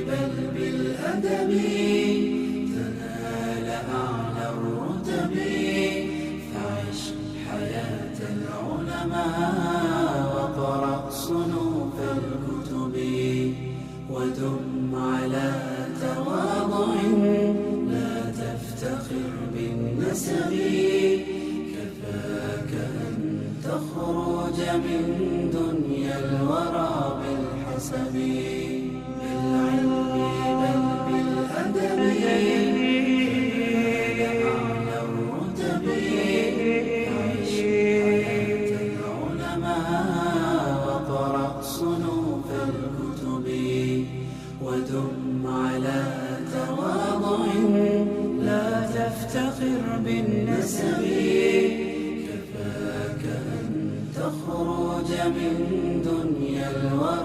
بل بالأدب تنال أعلى الرتب. فعش حياة العلماء وقرأ صنوف الكتب، ودم على تواضع لا تفتخر بالنسب. كفاك أن تخرج من دنيا الورى بالحسب. بالعلم بل بالأدب تنال أعلى الرتب. عش حياة العلماء وقرأ صنوف الكتب، ودم على تواضع لا تفتخر بالنسب. كفاك أن تخرج من دنيا الورى